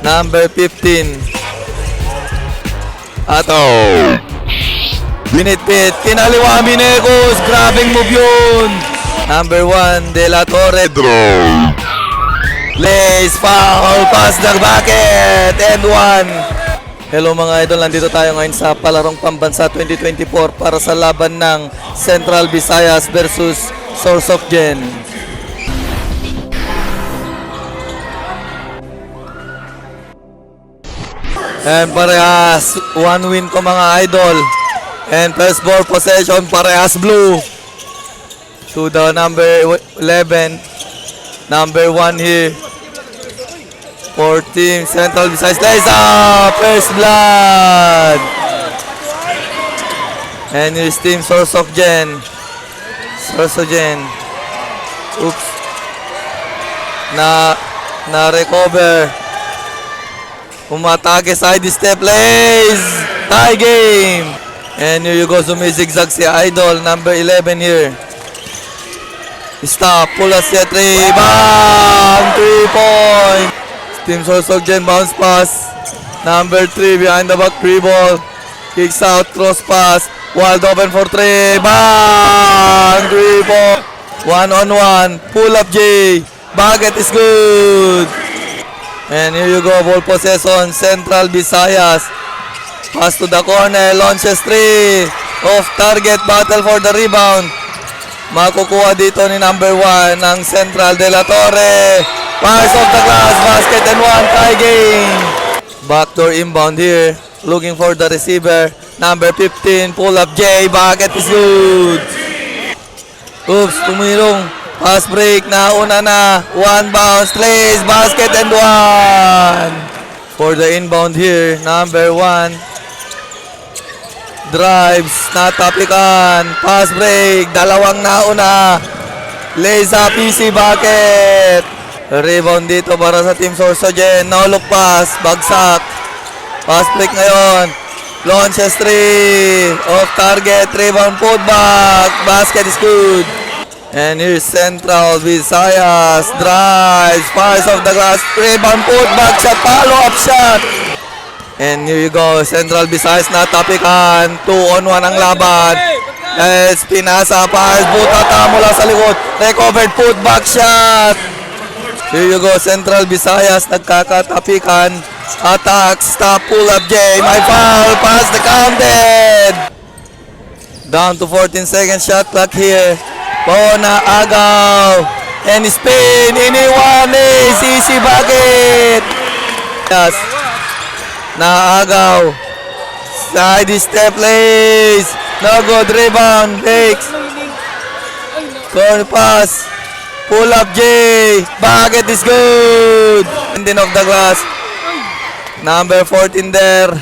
Number 15. Ato. Binitbit. Kinaliwa Minegos. Grabing move yun. Number 1. De La Torre. Lace. Foul. Pass the bucket. And 1. Hello mga idol. Nandito tayo ngayon sa Palarong Pambansa 2024 para sa laban ng Central Visayas versus Sorsogen. And parehas, 1 win ko mga idol. And first ball possession, parehas blue. To the number 11. Number 1 here. For team Central Visayas. Lays up! First blood! And here's team Sorsogen. Oops. Na-recover. Umatake side step lays. Tie game. And here you go. Zumizigzag si Idol. Number 11 here. Stop. Pull us siya 3. Bang! 3 point. Team Sorsogen bounce pass. Number 3 behind the back. Free ball. Kicks out. Cross pass. Wide open for 3. Bang! 3 point. 1-on-1. Pull up J. Bucket is good. And here you go, ball possession, Central Visayas. Pass to the corner, launches 3. Off target, battle for the rebound. Makukuha dito ni number 1 ng Central De La Torre. Fires off the glass, basket and 1, tie game. Backdoor inbound here, looking for the receiver. Number 15, pull up J, bucket is good. Oops, tumilong. Pass break, nauna na. 1 bounce, lays, basket and 1. For the inbound here, number 1. Drives, natapikan. Pass break, dalawang nauna. Lays up, easy bucket. Rebound dito para sa team Sorsogen. No look pass, bagsak. Pass break ngayon. Launches 3. Off target, rebound, putback. Basket is good. And here's Central Visayas. Drives, fires off the glass, rebound, putback shot, follow-up shot. And here you go, Central Visayas natapikan. 2-on-1 ang laban. Let's pinasa, fires, butata mula sa likod. Recovered, putback shot. Here you go, Central Visayas nagkakatapikan. Attack, stop, pull up J. My foul, pass the counted. Down to 14 seconds, shot clock here. Bona agaw. And spin. Iniwan is easy bucket. Yes. Naagaw. Side step lays. No good rebound. Takes. Corner pass. Pull up J. Bucket is good. Ending of the glass. Number 14 there.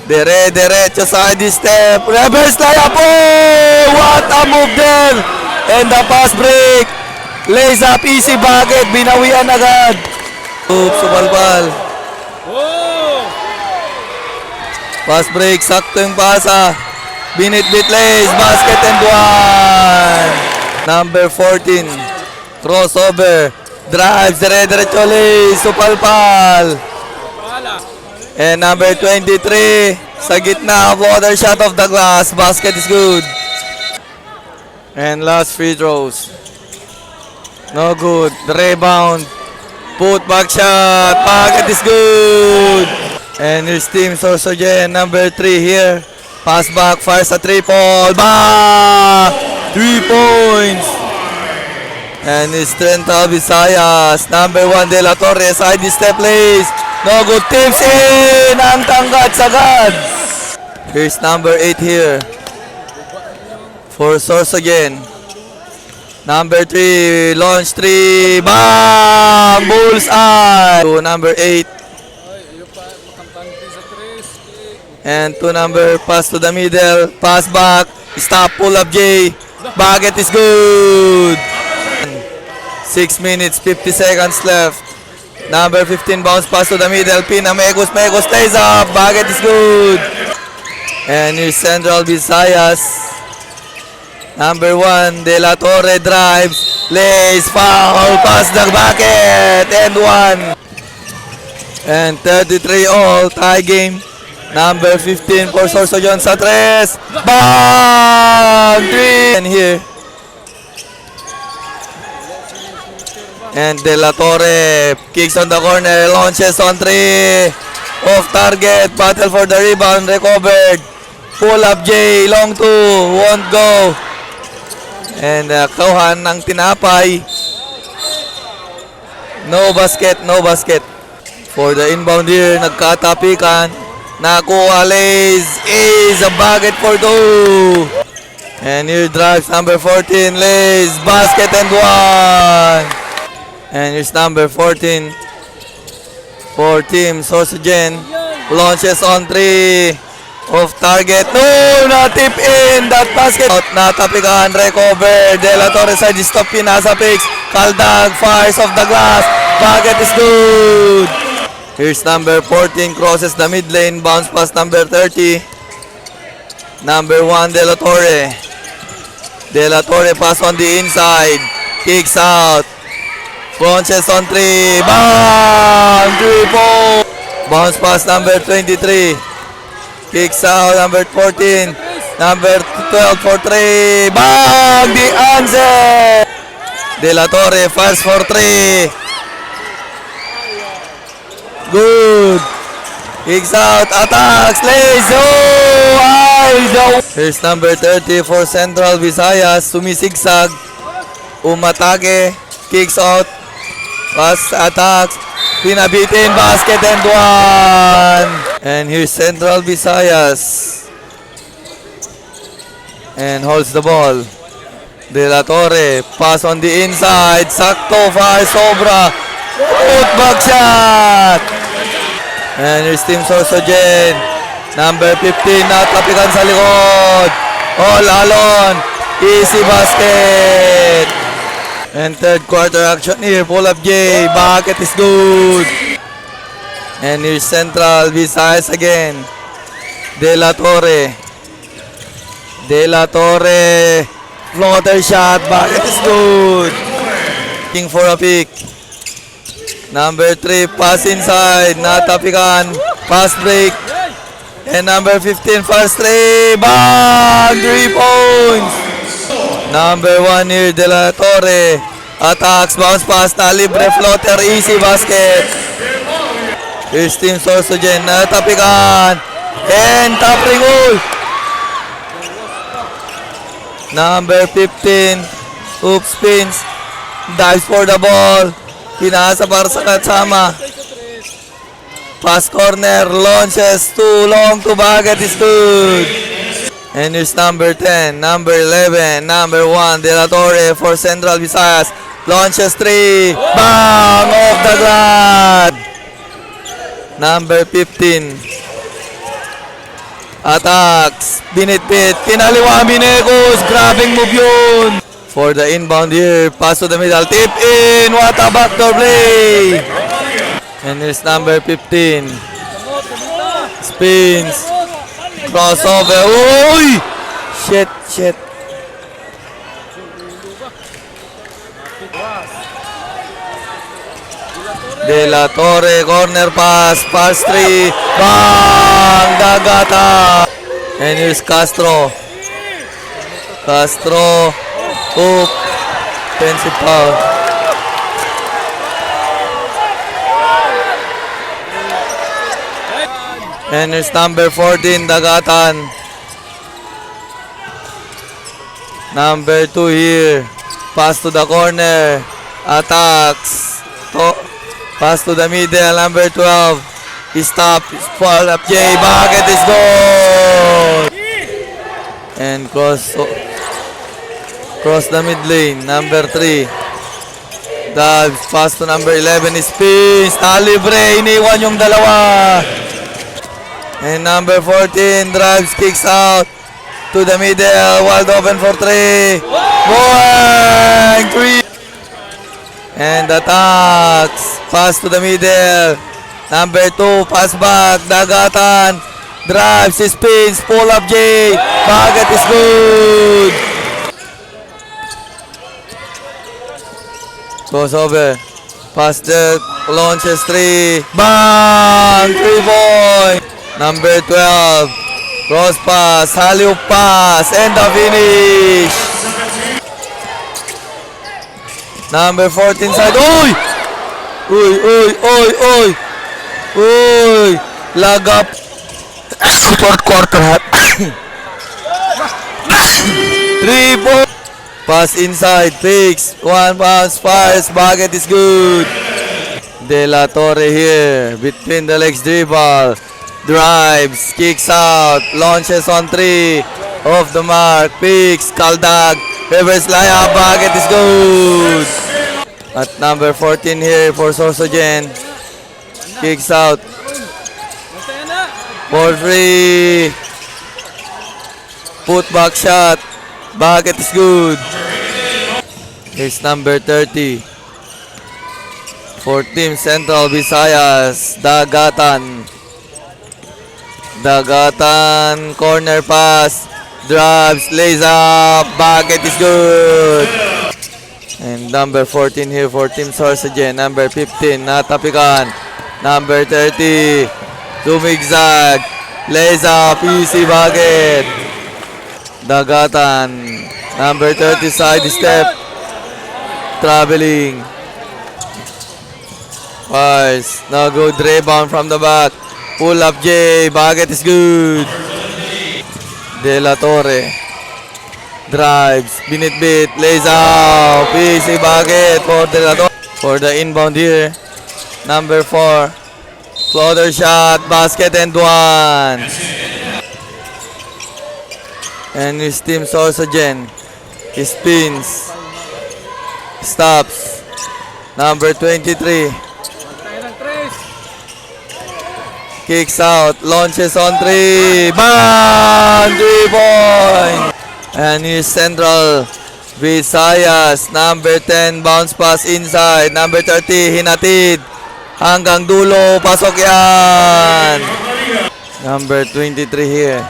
Diretso side step. Reverse layup. Oh! What a move there. And the pass break. Lays up, easy bucket. Binawian agad. Oops, sumalbal. Pass break. Sakto yung pasa. Binit-bit lays. Basket and 1. Number 14. Crossover. Drives. Diretso lays. Supalpal. And number 23, sa gitna, water shot of the glass. Basket is good. And last free throws. No good. Rebound. Put back shot. Basket is good. And here's team Sorsogen, number 3 here. Pass back, fires a 3-ball. Bah! 3 points. And it's Central Visayas, number 1 De La Torre, side step plays. No good, tips in! Ang tanggat sagad. Here's number 8 here. For Sorsogen. Number 3, launch 3. Bam! Bullseye! To number 8. And to number, pass to the middle. Pass back. Stop, pull up J. Bucket is good. 6 minutes, 50 seconds left. Number 15 bounce pass to the middle. Pina Megos stays up. Bucket is good. And here's Central Visayas. Number 1, De La Torre drives. Lays, foul, pass the bucket. And 1. And 33 all, tie game. Number 15 for Sorsogon sa tres. Bang! 3! And here. And De La Torre kicks on the corner, launches on 3. Off target, battle for the rebound, recovered. Pull up J, long 2, won't go. And kauhan ng tinapay. No basket, no basket. For the inbound here, nagkatapikan. Nakuha Lays, is a bucket for 2. And here drives number 14, Lays, basket and 1. And here's number 14 for Team Sorsogen. Launches on 3. Off target. No! Natip in that basket. Out, natapikan. Recover. De La Torre side stop. Pinasa picks. Kaldag fires off the glass. Bucket is good. Here's number 14. Crosses the mid lane. Bounce pass number 30. Number 1 De La Torre. De La Torre pass on the inside. Kicks out. Launches on 3. Bang! 3-point. Bounce pass number 23. Kicks out number 14. Number 12 for 3. Bang! The answer! De La Torre fires for 3. Good. Kicks out. Attacks. Lays. Oh! Here's number 30 for Central Visayas. Sumisigsag. Umatake. Kicks out. Pass, attacks, pinabitin, basket and 1. And here's Central Visayas. And holds the ball. De La Torre, pass on the inside. Sakto, fire, sobra. Putback shot. And here's Team Sorsogen. Number 15, natapikan sa likod. All alone. Easy basket. And third quarter action here. Pull up J. Bucket is good. And here's Central Visayas again. De La Torre. De La Torre. Floater shot. Bucket is good. King for a pick. Number 3. Pass inside. Natapikan. Pass break. And number 15. First 3. Bang! 3 points. Number 1 here, De La Torre. Attacks, bounce pass na libre, floater, easy basket. Here's Team Sorsogen, natapikan. And top ring all. Number 15, oops, spins. Dives for the ball. Pinasa para sa kasama. Pass corner, launches, too long to bucket is good. And here's number 10, number 11, number 1, De La Torre for Central Visayas. Launches 3. Bang! Off the glass. Number 15. Attacks. Binitbit. Pinaliwa Binecos. Grabbing move yun. For the inbound here. Pass to the middle. Tip in. What a backdoor play. And here's number 15. Spins. Crossover. Uy! Shit, shit. De La Torre, corner pass, pass 3. Bang! Dagata. And here's Castro. Castro. Oop. Offensive foul. And it's number 14, Dagatan. Number 2 here. Pass to the corner. Attacks. Pass to the middle. Number 12. Stop. Fall up. J. Bucket is goal. And cross the mid lane. Number 3. Dives. Pass to number 11. Spins. Libre. Iniwan yung dalawa. And number 14 drives, kicks out to the middle, wide open for 3. Boing! 3. And attacks, pass to the middle. Number 2, pass back, Dagatan, drives, spins, pull up J. Bucket is good. Goes over. Pass that, launches 3. Bang! 3-point! Number 12. Cross pass, alley-oop pass, and the finish! Number 14 side. Uy! Uy, uy, uy, uy! Uy! Lag up. Fourth quarter hat. 3-point! Pass inside, picks, 1 bounce, fires, bucket is good. De La Torre here, between the legs dribble, drives, kicks out, launches on 3, off the mark, picks, Kaldag, reverse layup, bucket is good. At number 14 here for Sorsogen, kicks out, for 3, put back shot, bucket is good. Here's number 30 for Team Central Visayas, Dagatan. Dagatan, corner pass, drives, lays up, bucket is good. And number 14 here for Team Sorsogen, number 15, Natapikan. Number 30, Zumigzag, lays up, easy bucket. Dagatan, number 30, side step, traveling. Fires, no good rebound from the back. Pull up J, bucket is good. De La Torre, drives, binit-bit, lays out, easy bucket for De La Torre. For the inbound here, number 4, floater shot, basket and 1. And his team Sorsogen, he spins, stops, number 23, kicks out, launches on 3, bang! 3-point! And his Central Visayas, number 10, bounce pass inside, number 30, hinatid, hanggang dulo, pasok yan! Number 23 here.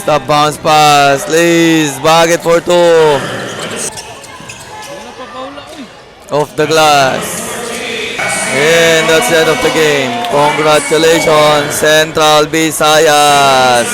Stop bounce pass, lays, bucket for 2. Off the glass. And that's the end of the game. Congratulations, Central Visayas.